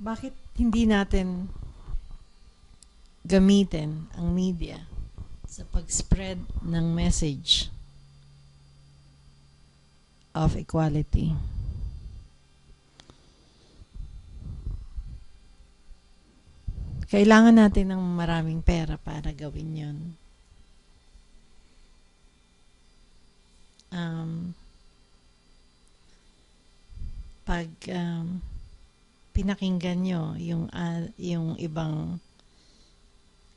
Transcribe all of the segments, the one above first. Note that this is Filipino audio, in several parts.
Bakit hindi natin gamitin ang media sa pag-spread ng message of equality? Kailangan natin ng maraming pera para gawin yun. Pag pinakinggan nyo yung ibang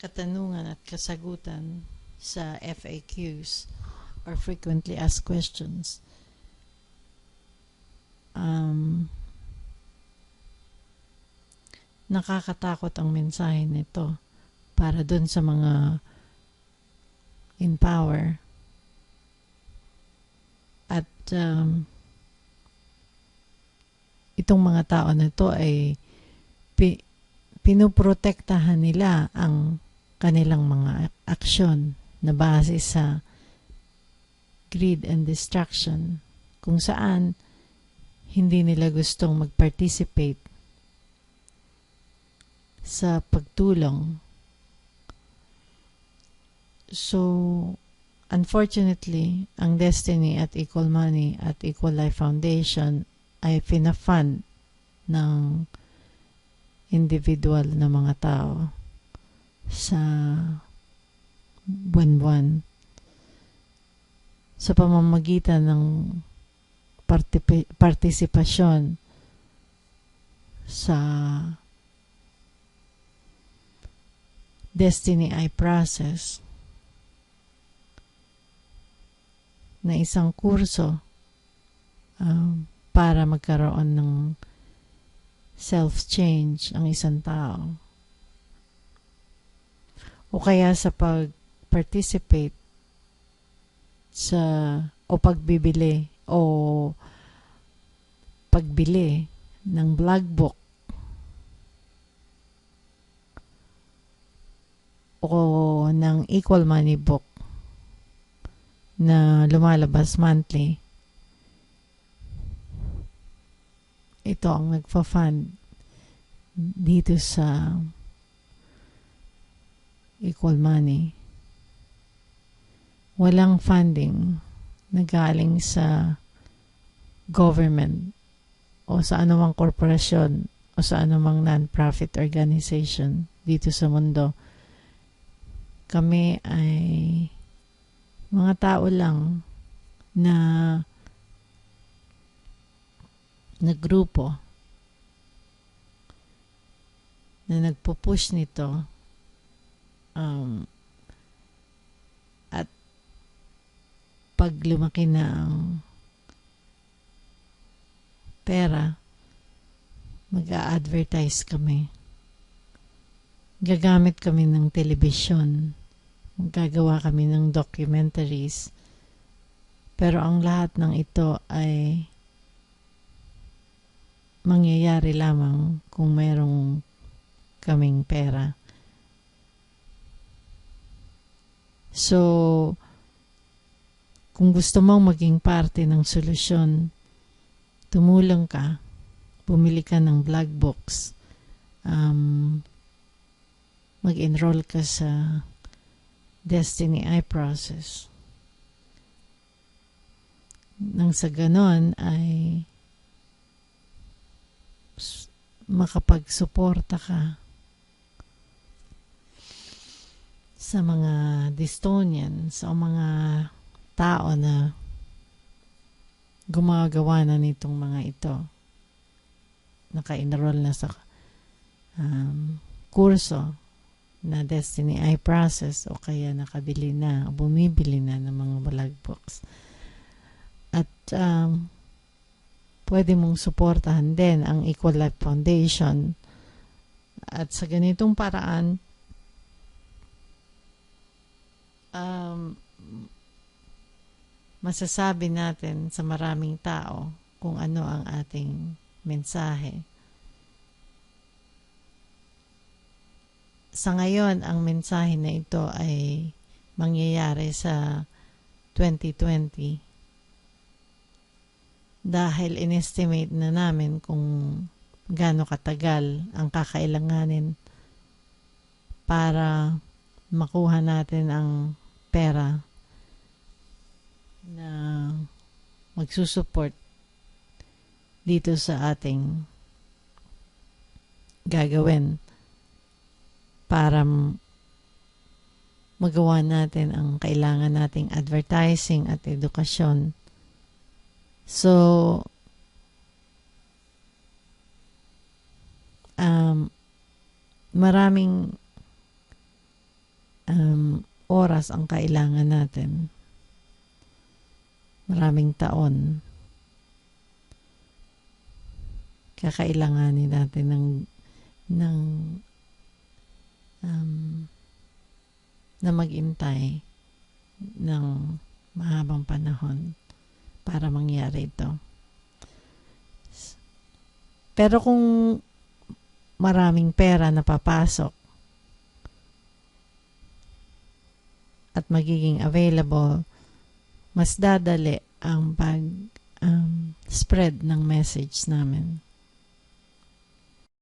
katanungan at kasagutan sa FAQs or frequently asked questions, nakakatakot ang mensahe nito para dun sa mga in power at itong mga tao na ito ay pinoprotektahan nila ang kanilang mga aksyon na base sa greed and distraction, kung saan hindi nila gustong mag-participate sa pagtulong. So, unfortunately, ang Destiny at Equal Money at Equal Life Foundation ay pinafund ng individual na mga tao sa buwan-buwan sa pamamagitan ng partisipasyon sa Destiny Eye process na isang kurso para magkaroon ng self-change ang isang tao, o kaya sa pag-participate sa o pagbibili o pagbili ng blog book o ng Equal Money book na lumalabas monthly. Ito ang nagfa-fund dito sa Equal Money. Walang funding na galing sa government o sa anumang korporasyon o sa anumang non-profit organization dito sa mundo. Kami ay mga tao lang na grupo na nagpo-push nito at pag lumaki na ang pera, mag-a-advertise kami. Gagamit kami ng telebisyon. Gagawa kami ng documentaries. Pero ang lahat ng ito ay mangyayari lamang kung mayroong kaming pera. So, kung gusto mong maging parte ng solusyon, tumulong ka, bumili ka ng blog books, mag-enroll ka sa Destiny Eye process. Nang sa ganon ay makapagsuporta ka sa mga Destonians o mga tao na gumagawa na nitong mga ito, naka-enroll na sa kurso na Destiny Eye process o kaya nakabili na, bumibili na ng mga blog books. At pwede mong suportahan din ang Equal Life Foundation. At sa ganitong paraan, masasabi natin sa maraming tao kung ano ang ating mensahe. Sa ngayon, ang mensahe na ito ay mangyayari sa 2020 dahil inestimate na namin kung gaano katagal ang kakailanganin para makuha natin ang pera na magsusupport dito sa ating gagawin para magawa natin ang kailangan nating advertising at edukasyon. So, maraming oras ang kailangan natin. Maraming taon. Kakailanganin natin na mag-intay ng mahabang panahon para mangyari ito. Pero kung maraming pera na papasok at magiging available, mas dadali ang pag-spread ng message namin.